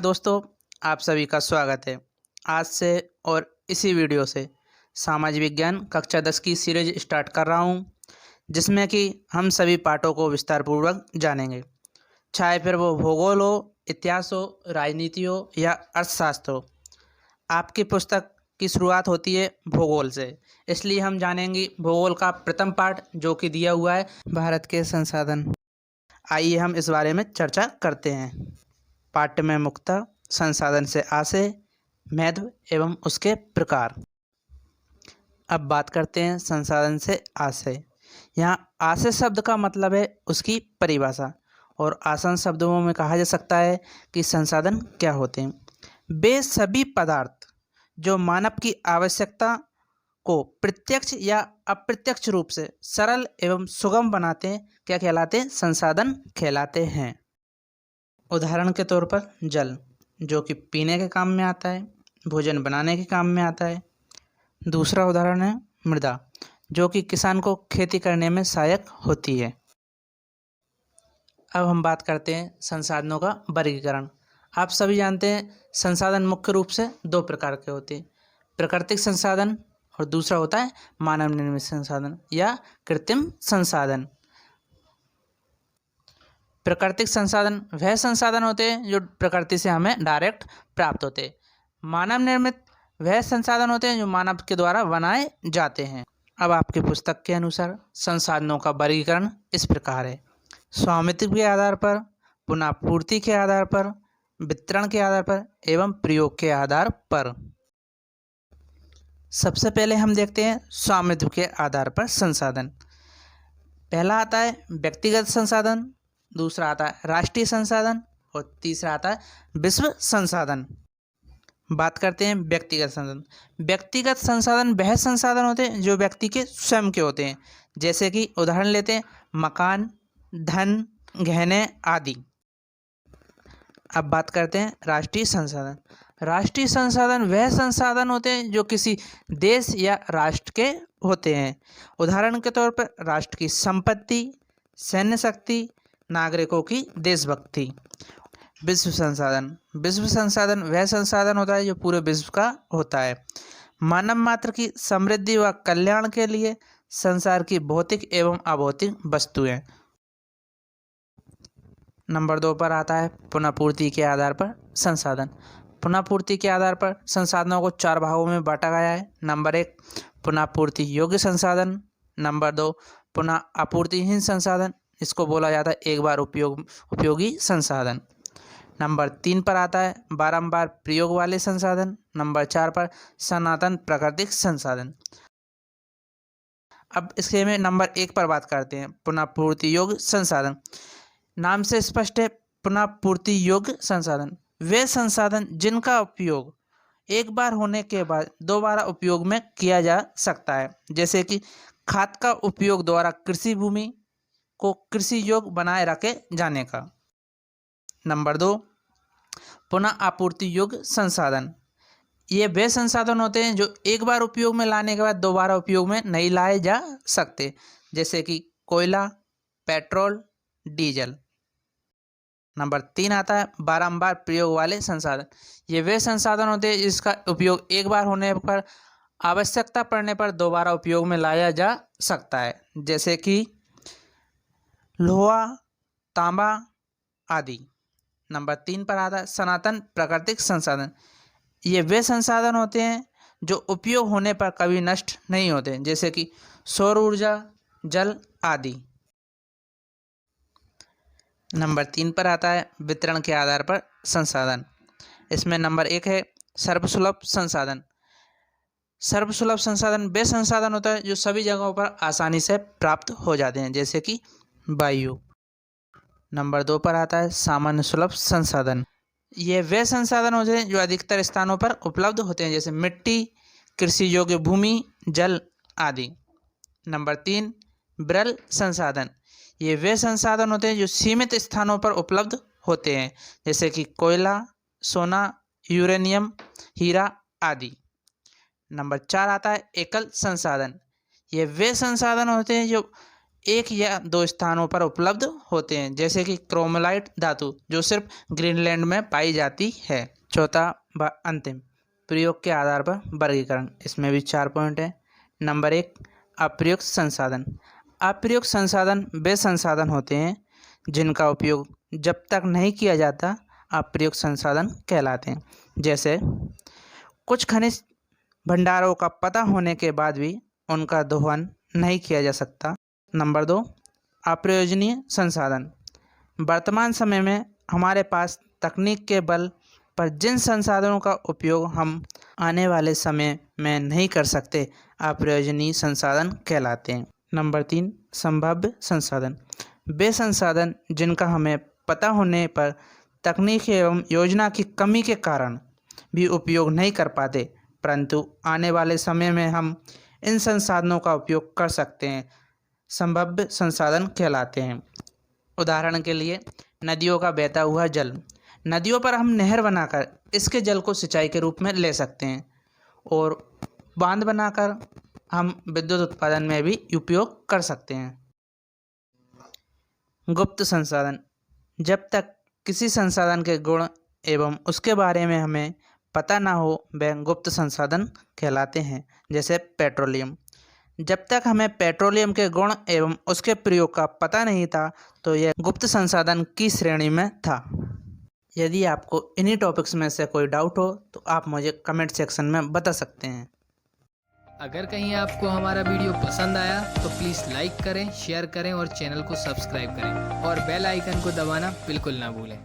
दोस्तों, आप सभी का स्वागत है। आज से और इसी वीडियो से सामाजिक विज्ञान कक्षा 10 की सीरीज स्टार्ट कर रहा हूं, जिसमें कि हम सभी पाठों को विस्तारपूर्वक जानेंगे। चाहे फिर वो भूगोल हो, इतिहास हो, राजनीति हो या अर्थशास्त्र हो। आपकी पुस्तक की शुरुआत होती है भूगोल से, इसलिए हम जानेंगे भूगोल का प्रथम पाठ, जो कि दिया हुआ है भारत के संसाधन। आइए हम इस बारे में चर्चा करते हैं। पाठ्य में मुख्यतः संसाधन से आशय, महत्व एवं उसके प्रकार। अब बात करते हैं संसाधन से आशय। यहाँ आशय शब्द का मतलब है उसकी परिभाषा, और आसान शब्दों में कहा जा सकता है कि संसाधन क्या होते हैं। वे सभी पदार्थ जो मानव की आवश्यकता को प्रत्यक्ष या अप्रत्यक्ष रूप से सरल एवं सुगम बनाते हैं, क्या कहलाते हैं? संसाधन कहलाते हैं। उदाहरण के तौर पर जल, जो कि पीने के काम में आता है, भोजन बनाने के काम में आता है। दूसरा उदाहरण है मृदा, जो कि किसान को खेती करने में सहायक होती है। अब हम बात करते हैं संसाधनों का वर्गीकरण। आप सभी जानते हैं संसाधन मुख्य रूप से दो प्रकार के होते हैं, प्राकृतिक संसाधन और दूसरा होता है मानव निर्मित संसाधन या कृत्रिम संसाधन। प्राकृतिक संसाधन वह संसाधन होते हैं जो प्रकृति से हमें डायरेक्ट प्राप्त होते हैं। मानव निर्मित वह संसाधन होते हैं जो मानव के द्वारा बनाए जाते हैं। अब आपकी पुस्तक के अनुसार संसाधनों का वर्गीकरण इस प्रकार है: स्वामित्व के आधार पर, पुनः पूर्ति के आधार पर, वितरण के आधार पर एवं प्रयोग के आधार पर। सबसे पहले हम देखते हैं स्वामित्व के आधार पर संसाधन। पहला आता है व्यक्तिगत संसाधन, दूसरा आता है राष्ट्रीय संसाधन और तीसरा आता है विश्व संसाधन। बात करते हैं व्यक्तिगत संसाधन। व्यक्तिगत संसाधन वह संसाधन होते हैं जो व्यक्ति के स्वयं के होते हैं, जैसे कि उदाहरण लेते हैं मकान, धन, गहने आदि। अब बात करते हैं राष्ट्रीय संसाधन। राष्ट्रीय संसाधन वह संसाधन होते हैं जो किसी देश या राष्ट्र के होते हैं। उदाहरण के तौर पर राष्ट्र की संपत्ति, सैन्य शक्ति, नागरिकों की देशभक्ति। विश्व संसाधन। विश्व संसाधन वह संसाधन होता है जो पूरे विश्व का होता है। मानव मात्र की समृद्धि व कल्याण के लिए संसार की भौतिक एवं अभौतिक वस्तुएं। नंबर 2 पर आता है पुनःपूर्ति के आधार पर संसाधन। पुनःपूर्ति के आधार पर संसाधनों को 4 भागों में बांटा गया है। नंबर 1 पुनःपूर्ति योग्य संसाधन। नंबर 2 पुनः आपूर्तिहीन संसाधन, इसको बोला जाता है एक बार उपयोगी संसाधन। नंबर 3 पर आता है बारंबार प्रयोग वाले संसाधन। नंबर 4 पर सनातन प्राकृतिक संसाधन। अब इसके में नंबर 1 पर बात करते हैं पुनःपूर्ति योग्य संसाधन। नाम से स्पष्ट है, पुनःपूर्ति योग्य संसाधन वे संसाधन जिनका उपयोग एक बार होने के बाद दोबारा उपयोग में किया जा सकता है, जैसे कि खाद का उपयोग द्वारा कृषि भूमि को कृषि योग्य बनाए रखे जाने का। नंबर 2 पुनः आपूर्ति योग्य संसाधन। ये वे संसाधन होते हैं जो एक बार उपयोग में लाने के बाद दोबारा उपयोग में नहीं लाए जा सकते, जैसे कि कोयला, पेट्रोल, डीजल। नंबर 3 आता है बारंबार प्रयोग वाले संसाधन। ये वे संसाधन होते हैं जिसका उपयोग एक बार होने पर आवश्यकता पड़ने पर दोबारा उपयोग में लाया जा सकता है, जैसे कि लोहा, तांबा आदि। नंबर 3 पर आता है सनातन प्राकृतिक संसाधन। ये वे संसाधन होते हैं जो उपयोग होने पर कभी नष्ट नहीं होते, जैसे कि सौर ऊर्जा, जल आदि। नंबर 3 पर आता है वितरण के आधार पर संसाधन। इसमें नंबर 1 है सर्वसुलभ संसाधन। सर्वसुलभ संसाधन वे संसाधन होता है जो सभी जगहों पर आसानी से प्राप्त हो जाते हैं, जैसे कि वायु। नंबर 2 पर आता है सामान्य सुलभ संसाधन। ये वे संसाधन होते हैं जो अधिकतर स्थानों पर उपलब्ध होते हैं, जैसे मिट्टी, कृषि योग्य भूमि, जल आदि। नंबर 3 विरल संसाधन। ये वे संसाधन होते हैं जो सीमित स्थानों पर उपलब्ध होते हैं, जैसे कि कोयला, सोना, यूरेनियम, हीरा आदि। नंबर 4 आता है एकल संसाधन। ये वे संसाधन होते हैं जो एक या दो स्थानों पर उपलब्ध होते हैं, जैसे कि क्रोमोलाइट धातु जो सिर्फ ग्रीनलैंड में पाई जाती है। चौथा व अंतिम, प्रयोग के आधार पर वर्गीकरण। इसमें भी 4 पॉइंट है। नंबर 1, अप्रयुक्त संसाधन। अप्रयुक्त संसाधन वे संसाधन होते हैं जिनका उपयोग जब तक नहीं किया जाता अप्रयुक्त संसाधन कहलाते हैं। जैसे कुछ खनिज भंडारों का पता होने के बाद भी उनका दोहन नहीं किया जा सकता। नंबर 2, अप्रयोजनीय संसाधन। वर्तमान समय में हमारे पास तकनीक के बल पर जिन संसाधनों का उपयोग हम आने वाले समय में नहीं कर सकते अप्रयोजनीय संसाधन कहलाते हैं। नंबर 3, संभाव्य संसाधन। वे संसाधन जिनका हमें पता होने पर तकनीक एवं योजना की कमी के कारण भी उपयोग नहीं कर पाते, परंतु आने वाले समय में हम इन संसाधनों का उपयोग कर सकते हैं, संभाव्य संसाधन कहलाते हैं। उदाहरण के लिए नदियों का बहता हुआ जल। नदियों पर हम नहर बनाकर इसके जल को सिंचाई के रूप में ले सकते हैं और बांध बनाकर हम विद्युत उत्पादन में भी उपयोग कर सकते हैं। गुप्त संसाधन। जब तक किसी संसाधन के गुण एवं उसके बारे में हमें पता ना हो वह गुप्त संसाधन कहलाते हैं। जैसे पेट्रोलियम। जब तक हमें पेट्रोलियम के गुण एवं उसके प्रयोग का पता नहीं था तो यह गुप्त संसाधन की श्रेणी में था। यदि आपको इन्हीं टॉपिक्स में से कोई डाउट हो तो आप मुझे कमेंट सेक्शन में बता सकते हैं। अगर कहीं आपको हमारा वीडियो पसंद आया तो प्लीज़ लाइक करें, शेयर करें और चैनल को सब्सक्राइब करें और बेल आइकन को दबाना बिल्कुल ना भूलें।